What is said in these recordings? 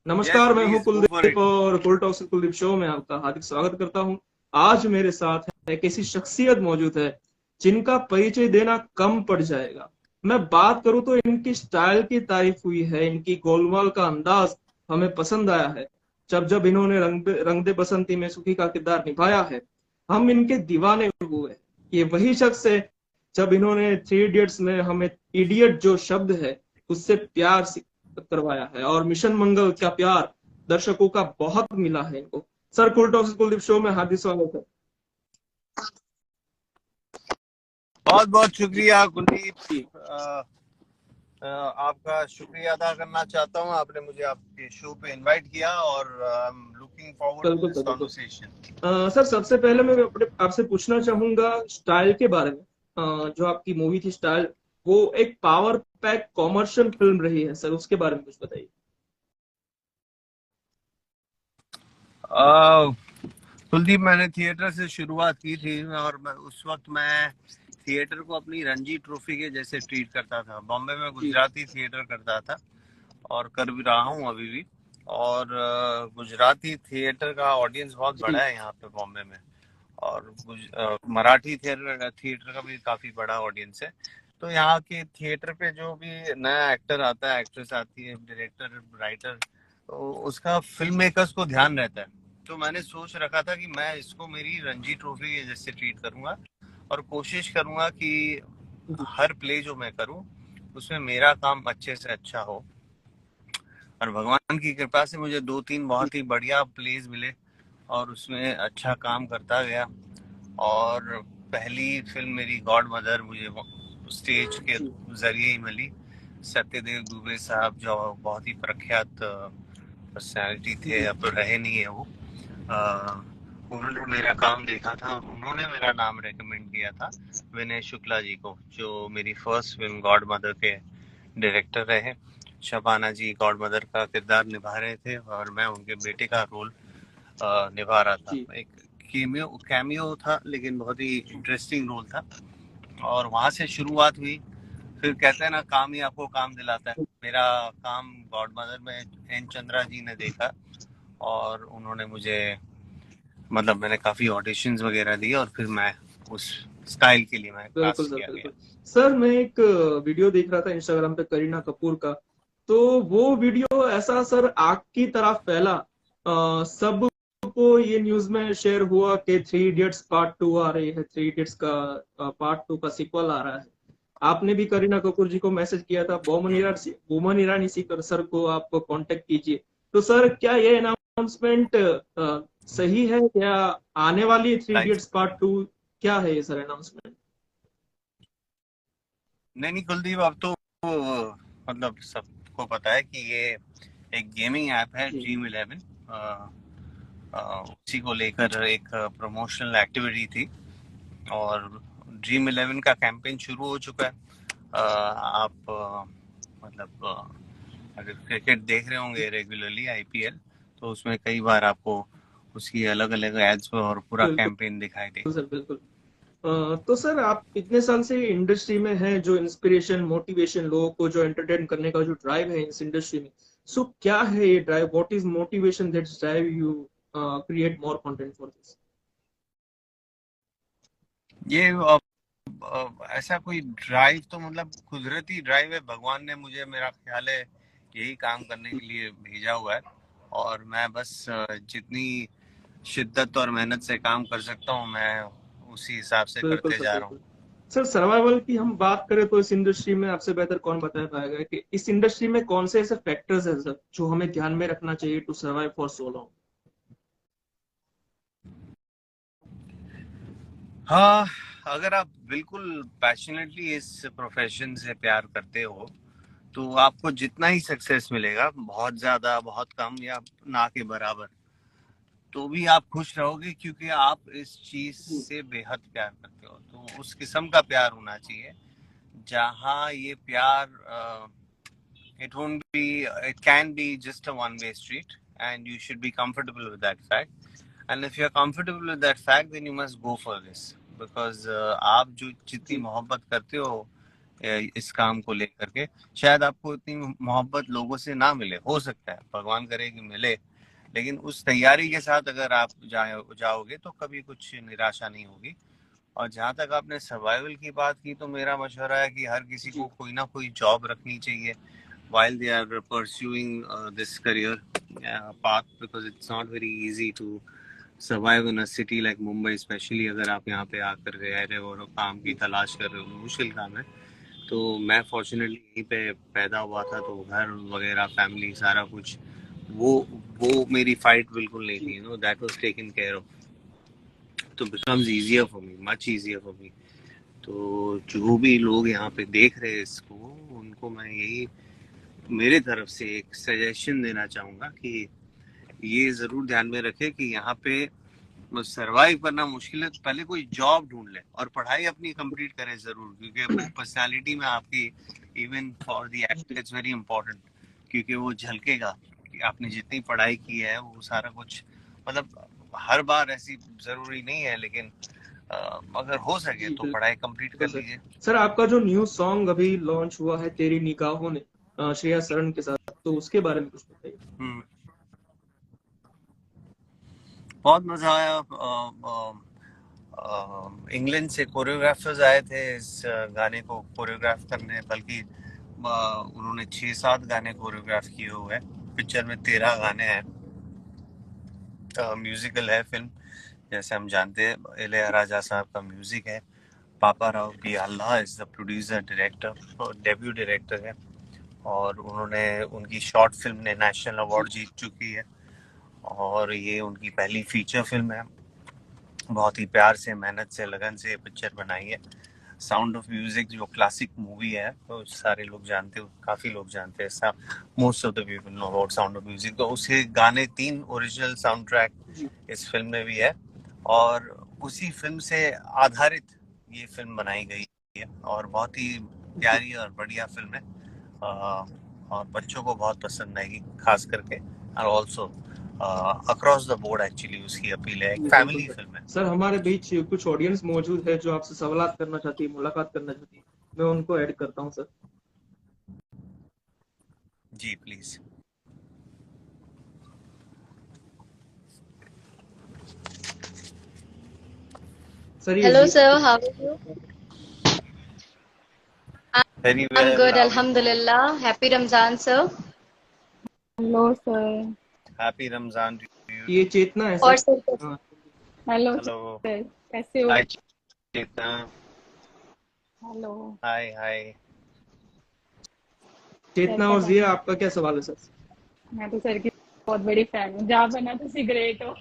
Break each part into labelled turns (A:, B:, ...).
A: नमस्कार,
B: यस
A: मैं हूं
B: please go for
A: Kuldeep
B: it.
A: और कुल टॉक्स कुलदीप शो में आपका हार्दिक स्वागत करता हूं। आज मेरे साथ एक ऐसी शख्सियत मौजूद है जिनका परिचय देना कम पड़ जाएगा। मैं बात करूं तो इनकी स्टाइल की तारीफ हुई है, इनकी गोलमाल का अंदाज हमें पसंद आया है। जब जब इन्होंने रंग दे बसंती में सुखी का किरदार निभाया है, हम इनके दीवाने हुए। ये वही शख्स है जब इन्होंने थ्री इडियट्स में हमें इडियट जो शब्द है उससे प्यार करवाया है, और मिशन मंगल का प्यार दर्शकों का बहुत मिला है इनको। सर, कुल टॉस कुलदीप शो में हार्दिक स्वागत है।
B: बहुत बहुत शुक्रिया कुलदीप।
A: जी।
B: आपका शुक्रिया अदा करना चाहता हूँ। आपने मुझे आपके शो पे इनवाइट किया और I am looking forward to
A: बिल्कुल
B: दिस
A: सर, बिल्कुल।
B: कॉन्वर्सेशन।
A: सर, सबसे पहले मैं अपने आपसे पूछना चाहूंगा स्टाइल के बारे में। जो आपकी मूवी थी स्टाइल, वो एक पावर पैक कॉमर्शियल फिल्म रही है सर, उसके बारे में कुछ बताइए।
B: कुलदीप, मैंने थिएटर से शुरुआत की थी और उस वक्त मैं थिएटर को अपनी रणजी ट्रॉफी के जैसे ट्रीट करता था। बॉम्बे में
A: जी।
B: गुजराती थिएटर करता था और कर भी रहा हूँ अभी भी। और गुजराती थिएटर का ऑडियंस बहुत
A: जी।
B: बड़ा है यहाँ पे बॉम्बे में। और मराठी थिएटर थिएटर का भी काफी बड़ा ऑडियंस है। तो यहाँ के थिएटर पे जो भी नया एक्टर आता है, एक्ट्रेस आती है, डायरेक्टर, राइटर, तो उसका फिल्म मेकर्स को ध्यान रहता है। तो मैंने सोच रखा था कि मैं इसको मेरी रणजी ट्रॉफी के जैसे ट्रीट करूंगा और कोशिश करूंगा कि
A: जी।
B: हर प्ले जो मैं करूं उसमें मेरा काम अच्छे से अच्छा हो। और भगवान की कृपा से मुझे दो तीन
A: जी।
B: बहुत ही बढ़िया प्लेज मिले और उसमें अच्छा काम करता गया। और पहली फिल्म मेरी गॉड मदर मुझे स्टेज के
A: जी।
B: जरिए ही मिली। सत्यदेव दुबे साहब जो बहुत ही प्रख्यात पर्सनालिटी थे,
A: जी।
B: अब तो रहे नहीं है वो। अ, उन्होंने मेरा काम देखा था, उन्होंने मेरा नाम रेकमेंड किया था विनय शुक्ला जी को, जो मेरी फर्स्ट फिल्म गॉड मदर के डायरेक्टर रहे। शबाना जी गॉड मदर का किरदार निभा रहे थे और मैं उनके बेटे का रोल निभा रहा था।
A: जी।
B: एक कैमियो कैमियो था लेकिन बहुत ही इंटरेस्टिंग रोल था। और वहां से शुरुआत हुई। फिर कहते हैं ना, काम ही आपको काम दिलाता है। मेरा काम गॉड मदर में एन चंद्रा जी ने देखा और उन्होंने मुझे, मतलब मैंने काफी ऑडिशंस वगैरह दिए और फिर मैं उस स्टाइल के लिए मैं
A: बिल्कुल
B: कास्ट
A: सर,
B: किया गया।
A: बिल्कुल। सर, मैं एक वीडियो देख रहा था इंस्टाग्राम पे करीना कपूर का। तो वो वीडियो ऐसा सर आग की तरह फैला। सब को ये न्यूज में शेयर हुआ कि थ्री इडियट्स पार्ट टू आ रही है, थ्री इडियट्स का पार्ट टू का सीक्वल आ रहा है। आपने भी करीना कपूर जी को मैसेज किया था, बोमन ईरानी सर को आप कांटेक्ट कीजिए। तो सर, क्या ये अनाउंसमेंट सही है क्या? आने वाली three
B: life.
A: Idiots part two, क्या है ये सर अनाउंसमेंट?
B: नहीं नहीं कुलदीप, अब तो मतलब सबको पता है कि ये एक गेमिंग ऐप है
A: जी।
B: ड्रीम 11। उसी को लेकर एक प्रमोशनल एक्टिविटी थी और ड्रीम 11 का कैंपेन शुरू हो चुका है। आप मतलब अगर क्रिकेट देख रहे होंगे रेगुलरली, आईपीएल, तो उसमें कई बार आपको उसकी अलग अलग एड्स और पूरा
A: बिल्कुल
B: कैंपेन दिखाई दे।
A: सर, बिल्कुल। तो सर, आप इतने साल से इंडस्ट्री में हैं, जो इंस्पिरेशन मोटिवेशन लोगों को जो एंटरटेन करने का जो ड्राइव है इस इंडस्ट्री में, सो क्या है ये drive? What is motivation that's drive you create more content for this?
B: ये ऐसा कोई ड्राइव तो मतलब कुदरती ड्राइव है। भगवान ने मुझे, मेरा ख्याल है, यही काम करने के लिए भेजा हुआ है। और मैं बस जितनी शिद्दत और मेहनत से काम कर सकता हूँ मैं उसी हिसाब से
A: बिल्कुल
B: करते
A: सर,
B: जा रहा
A: बिल्कुल।
B: हूँ।
A: सर, सर्वाइवल की हम बात करें तो इस इंडस्ट्री में आपसे बेहतर कौन बता पाएगा कि इस इंडस्ट्री में कौन से ऐसे फैक्टर्स हैं सर जो हमें ध्यान में रखना चाहिए to survive for so long?
B: हाँ, अगर आप बिल्कुल पैशनेटली इस प्रोफेशन से प्यार करते हो तो आपको जितना ही सक्सेस मिलेगा, बहुत ज्यादा, बहुत कम या ना के बराबर, तो भी आप खुश रहोगे क्योंकि आप इस चीज
A: जी।
B: से बेहद प्यार करते हो। तो उस किस्म का प्यार होना चाहिए जहाँ ये प्यार, it won't be it can be just a one way street, and you should be comfortable with that fact. And if you're comfortable with that fact, then you must go for this, because आप जो जितनी
A: जी।
B: मोहब्बत करते हो इस काम को लेकर के। शायद आपको इतनी मोहब्बत लोगों से ना मिले, हो सकता है, भगवान करे कि मिले, लेकिन उस तैयारी के साथ अगर आप जाओगे तो कभी कुछ निराशा नहीं होगी। और जहाँ तक आपने सर्वाइवल की बात की, तो मेरा मशवरा है कि हर किसी को कोई ना कोई जॉब रखनी चाहिए while they are pursuing this career path, because it's not very easy to survive in a city like Mumbai, especially अगर आप यहाँ पे आकर रह रहे हो और काम की तलाश कर रहे हो, मुश्किल काम है। तो मैं फॉर्चुनेटली यहीं पे पैदा हुआ था, तो घर वगैरह, फैमिली, सारा कुछ, वो वो मेरी फाइट बिल्कुल नहीं थी, that was taken care of. तो becomes easier for me, much easier for me. तो जो भी लोग यहाँ पे देख रहे हैं इसको, उनको मैं यही मेरे तरफ से एक सजेशन देना चाहूंगा कि ये जरूर ध्यान में रखे कि यहाँ पे सरवाइव करना मुश्किल है, तो पहले कोई जॉब ढूंढ ले और पढ़ाई अपनी कंप्लीट करें जरूर, क्योंकि पर्सनालिटी में आपकी, even for the actor, it's very important, क्योंकि वो झलकेगा कि आपने जितनी पढ़ाई की है वो सारा कुछ। मतलब हर बार ऐसी जरूरी नहीं है, लेकिन अगर हो सके तो पढ़ाई कंप्लीट कर लीजिए।
A: सर आपका जो न्यू सॉन्ग अभी लॉन्च हुआ है तेरी निगाहों ने, श्रेया शरण के साथ, तो उसके बारे में कुछ बताइए।
B: बहुत मजा आया। इंग्लैंड से कोरियोग्राफर्स आए थे इस गाने को कोरियोग्राफ करने, बल्कि उन्होंने 6-7 गाने कोरियोग्राफ किए हुए हैं। पिक्चर में 13 गाने हैं। म्यूजिकल है फिल्म, जैसे हम जानते हैं। इलैयाराजा साहब का म्यूजिक है। पापा Rao P Allah is the producer director, debut director है। और उनकी शॉर्ट फिल्म ने नेशनल अवार्ड जीत चुकी है, और ये उनकी पहली फीचर फिल्म है। बहुत ही प्यार से, मेहनत से, लगन से पिक्चर बनाई है। साउंड ऑफ म्यूजिक जो क्लासिक मूवी है, तो सारे लोग जानते हो, काफी लोग जानते हैं, most of the people know about sound of music. तो उसके गाने 3 ओरिजिनल साउंड ट्रैक इस फिल्म में भी है, और उसी फिल्म से आधारित ये फिल्म बनाई गई है, और बहुत ही प्यारी और बढ़िया फिल्म है, और बच्चों को बहुत पसंद आएगी खास करके, और also across the board actually उसकी अपील है। एक फैमिली फिल्म है।
A: सर हमारे बीच कुछ ऑडियंस मौजूद है जो आपसे सवाल करना चाहती है, मुलाकात करना चाहती है, मैं उनको ऐड करता हूँ सर।
B: जी please.
A: Sir
C: Hello sir, how are you?
B: Very
C: I'm
B: well.
C: good, Alhamdulillah. Happy Ramzan sir.
D: Hello sir.
B: Happy Ramzan to you.
A: ये चेतना है
C: और
A: sir.
C: Sir
D: hello
B: hello,
D: sir, कैसे हो?
B: हाय चेतना।
D: हेलो।
B: हाय हाय।
A: चेतना और जिया, आपका क्या सवाल है सर?
D: मैं तो सर की बहुत बड़ी फैन हूँ, जहाँ बना तो सिगरेट हो।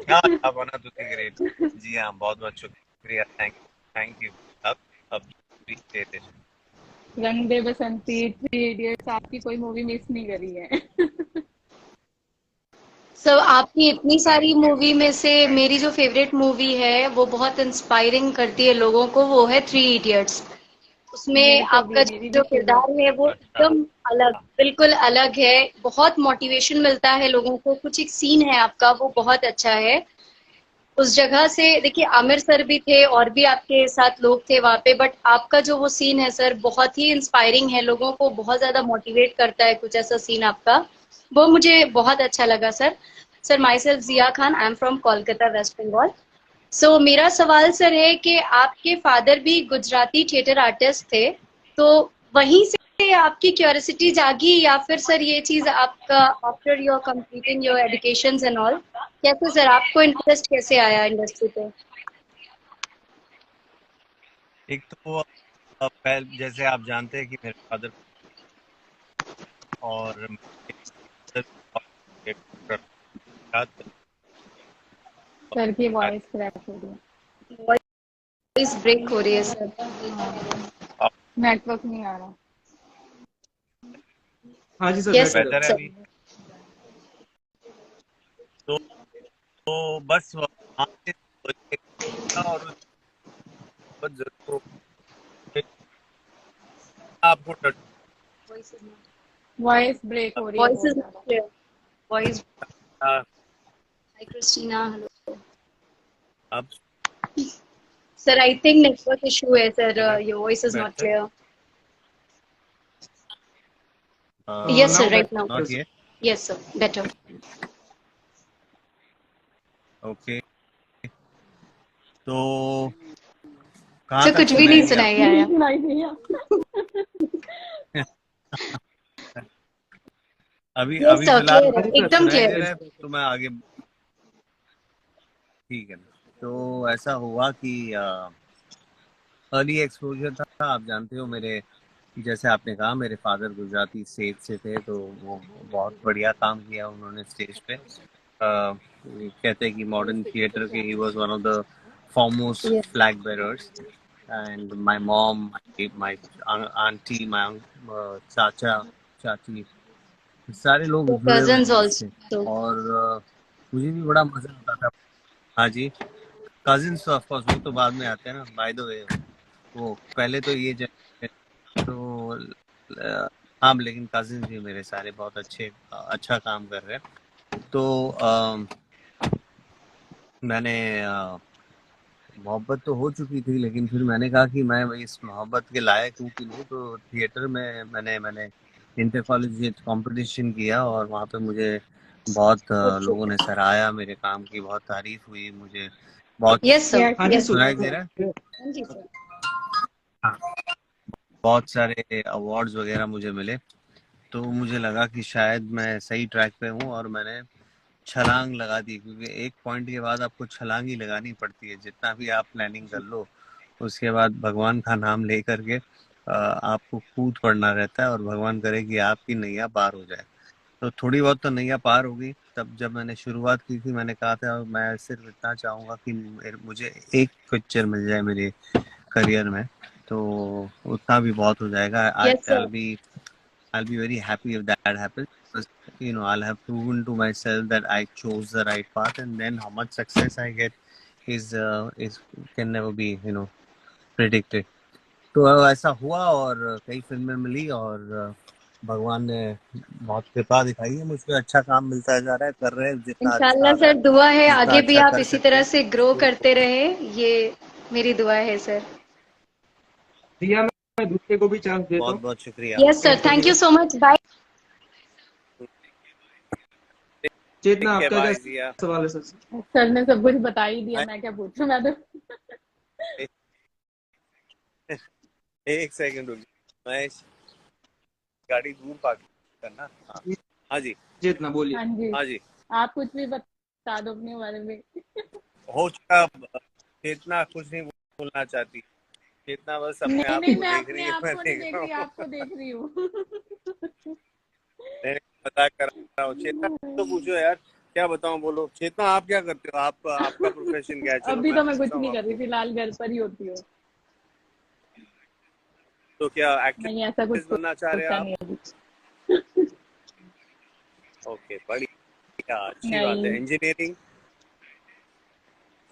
B: हाँ, बना तो ग्रेट। जी हाँ, बहुत बहुत शुक्रिया, थैंक यू। अब देते हैं।
D: रंग दे बसंती, 3 इडियट्स, आपकी कोई मूवी मिस नहीं करी है।
C: सर आपकी इतनी सारी मूवी में से मेरी जो फेवरेट मूवी है वो बहुत इंस्पायरिंग करती है लोगों को, वो है 3 इडियट्स। उसमें आपका जो किरदार है वो एकदम अलग, बिल्कुल अलग है। बहुत मोटिवेशन मिलता है लोगों को। कुछ एक सीन है आपका, वो बहुत अच्छा है। उस जगह से देखिए, आमिर सर भी थे और भी आपके साथ लोग थे वहां पे, बट आपका जो वो सीन है सर बहुत ही इंस्पायरिंग है, लोगों को बहुत ज्यादा मोटिवेट करता है। कुछ ऐसा सीन आपका, वो मुझे बहुत अच्छा लगा sir. Sir myself Zia Khan, I am from Kolkata, West Bengal. So मेरा सवाल सर है कि आपके फादर भी गुजराती थिएटर आर्टिस्ट थे, तो वहीं से आपकी क्यूरियोसिटी जागी, या फिर सर ये चीज आपका after your completing your educations and all, कैसे सर आपको इंटरेस्ट कैसे आया इंडस्ट्री पे?
B: एक तो जैसे आप जानते हैं कि मेरे फादर और
D: सर की वॉइस क्रैक हो रही है।
C: वॉइस ब्रेक हो रही है सर।
D: नेटवर्क नहीं आ रहा।
A: हाँ जी सर,
C: यस
B: बेहतर है
C: सर।
B: अभी। तो बस वहाँ से और जरूर आपको
D: वॉइस ब्रेक हो रही है।
C: Voice is voice. Hi Christina, hello.
B: अब
C: Sir, I think network issue है sir. Your voice is not
B: better?
C: clear.
B: Uh,
C: Yes, sir.
A: now
C: Right
A: better,
C: now.
B: not
A: sir.
B: yet.
C: Yes, sir. Better.
B: Okay. तो कहाँ
C: Sir,
B: तक
C: कुछ भी नहीं
B: सुनाई दिया
C: सुनाई
D: नहीं
C: आया.
D: सुनाई दिया।
B: आपको? अभी
C: Yes,
B: अभी
C: sir.
B: फिलहाल
C: Clear है.
A: हाँ जी सर,
C: एकदम
B: सुनाई
C: clear
B: दे
C: है.
B: रहा है, तो मैं आगे, ठीक है। तो ऐसा हुआ कि अर्ली एक्सपोजर था, आप जानते हो। मेरे, जैसे आपने कहा, मेरे फादर गुजराती स्टेज से थे, तो वो बहुत बढ़िया काम किया उन्होंने स्टेज पे। कहते हैं कि मॉडर्न थिएटर के he was one of the foremost
C: Yes.
B: Flag bearers. And my mom, my aunty, my चाचा, चाची, सारे लोग
C: Your
B: जुड़े हुए
C: cousins
B: हैं इससे।
C: also.
B: और मुझे भी बड़ा मजा आता था। हाँ जी, कजिन्स ऑफ कोर्स वो तो बाद में आते हैं ना, बाय द वे। वो पहले तो ये तो हाँ, लेकिन कजिन्स भी मेरे सारे बहुत अच्छा काम कर रहे हैं। तो मैंने मोहब्बत तो हो चुकी थी, लेकिन फिर मैंने कहा कि मैं इस मोहब्बत के लायक हूँ कि नहीं। तो थिएटर में मैंने इंटर कॉलेज कंपटीशन किया, और वहाँ पे मुझे बहुत लोगों ने सराहा, मेरे काम की बहुत तारीफ हुई, मुझे बहुत
C: Yes, sir.
D: Yes,
A: हाँ जी
D: yes.
C: Yes.
B: सुनाई
A: सुनाई
B: दे
A: दे
B: रहा है,
A: रहा है।
C: हाँ जी, sir.
B: बहुत सारे अवार्ड्स वगैरह मुझे मिले। तो मुझे लगा कि शायद मैं सही ट्रैक पे हूँ, और मैंने छलांग लगा दी। क्योंकि एक पॉइंट के बाद आपको छलांग ही लगानी पड़ती है, जितना भी आप प्लानिंग कर लो, उसके बाद भगवान का नाम ले करके आपको कूद पड़ना रहता है, और भगवान करे कि आपकी नैया पार हो जाए। तो थोड़ी बहुत तो नैया पार हो गई। तब जब मैंने शुरुआत की थी, मैंने कहा था मैं सिर्फ इतना चाहूँगा कि मुझे एक पिक्चर मिल जाए मेरे करियर में, तो उतना भी बहुत हो जाएगा।
C: Yes, sir.
B: I'll be very happy if that happens. Because, I'll have proven to myself that I chose the right path, and then how much success I get is can never be predicted. तो ऐसा हुआ, और कई फिल्में मिली, और भगवान ने बहुत कृपा दिखाई है मुझ पे। अच्छा काम मिलता जा रहा है, कर रहे हैं जितना अच्छा
C: इंशाल्लाह सर, दुआ है
B: जितना
C: आगे भी
B: अच्छा
C: आप
B: कर
C: इसी
B: सकते
C: तरह
B: हैं।
C: से ग्रो
B: तो
C: करते रहे, ये मेरी दुआ है सर.
A: दिया, मैं दूसरे को भी चांस देता
B: बहुत
A: हूँ
B: बहुत शुक्रिया।
C: यस सर,
A: ऐड करने
C: थैंक यू
A: का।
C: So much. बाय.
A: चेतना,
B: ठीक है,
A: आपका क्या
B: बाय जिया।
A: सवाल है सर?
D: सर ने सब कुछ बता ही दिया, मैं क्या पूछूं, मैं तो
B: एक सेकंड रुक, मैं गाड़ी दूर पार्क करना। हाँ, हाँ जी,
A: चेतना बोलिए।
D: हाँ जी,
B: हाँ जी,
D: आप कुछ भी बता दो अपने बारे में।
B: हो चुका। चेतना कुछ नहीं बोलना चाहती, चेतना बस अपने
D: नहीं
B: आप
D: नहीं,
B: को
D: मैं
B: देख
D: अपने
B: रही है,
D: आप
B: मैं
D: को नहीं
B: देख
D: देख
B: रहा
D: रही,
B: हूँ।
D: आपको देख रही हूँ।
B: मैं मजाक कर रहा हूँ। चेतना तो पूछो यार, क्या बताऊँ, बोलो। चेतना, आप क्या करते हो? आपका प्रोफेशन क्या है? चलो
D: अभी
B: मैं
D: तो मैं कुछ
B: पूछता हूँ
D: नहीं कर रही,
B: आपको।
D: फिलहाल घर पर ही होती हूँ।
B: तो क्या
D: नहीं, ऐसा कुछ
B: एक्ट्रेस बनना चाह रहे हैं
D: सोचा
B: आप?
D: नहीं अभी।
B: ओके, बढ़िया, अच्छी बात है।
D: नहीं,
B: इंजीनियरिंग,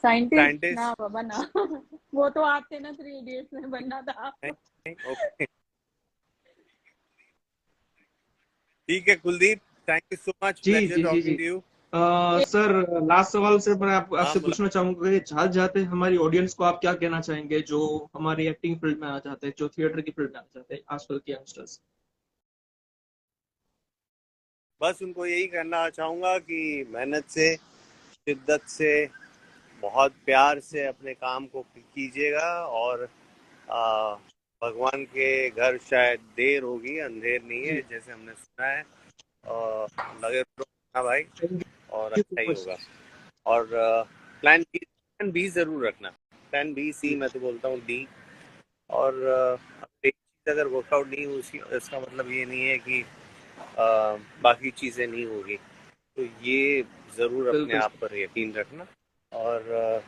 D: साइंटिस्ट ना
B: साइंटिस्ट?
D: बाबा ना। वो तो आपने ना 3 इडियट्स में बनना था।
B: नहीं, ओके, ठीक है Kuldeep, thank you so much,
A: जी
B: प्लेजर
A: जी जी जी।
B: Talking to you.
A: Sir, last सवाल से मैं
B: हाँ
A: आपसे
B: बोला।
A: पूछना चाहूंगा कि चाहत जाते हमारी ऑडियंस को आप क्या कहना चाहेंगे, जो हमारी एक्टिंग फील्ड में आना चाहते हैं, जो थिएटर की फील्ड में आना चाहते हैं, आजकल के यंगस्टर्स?
B: बस उनको यही कहना चाहूंगा कि मेहनत से, शिद्दत से, बहुत प्यार से अपने काम को कीजिएगा, और आ, भगवान के घर शायद देर होगी, अंधेर नहीं है,
A: जी,
B: जैसे हमने सुना है। लगे रहो ना भाई,
A: थैंक
B: और
A: यू
B: अच्छा
A: सो
B: ही
A: मच।
B: होगा। और प्लान बी जरूर रखना। प्लान बी, सी मैं तो बोलता हूँ डी। और एक चीज अगर वर्कआउट नहीं हुई, इसका मतलब ये नहीं है कि बाकी चीजें नहीं होगी। तो ये जरूर अपने
A: बिल्कुल
B: आप
A: सर।
B: पर यकीन रखना। और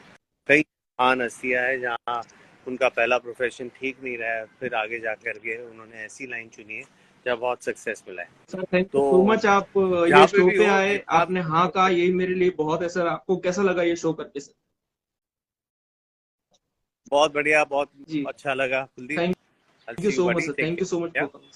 B: कई महान हस्तियां हैं जहाँ उनका पहला प्रोफेशन ठीक नहीं रहा है, फिर आगे जा करके उन्होंने ऐसी लाइन चुनी है जहाँ बहुत सक्सेस मिला है।
A: सर, थैंक यू
B: तो
A: सो मच, आप
B: जहाँ
A: ये
B: पे
A: शो
B: भी
A: पे
B: हो,
A: आए,
B: जितना
A: आपने हाँ कहा, यही मेरे लिए बहुत है सर। आपको कैसा लगा ये शो करके सर?
B: बहुत बढ़िया, बहुत
A: जी,
B: अच्छा लगा Kuldeep.
A: Thank
B: I'll
A: you
B: see you
A: so much
B: buddy,
A: sir,
B: take
A: thank you
B: care,
A: so much
B: yeah।
A: For coming.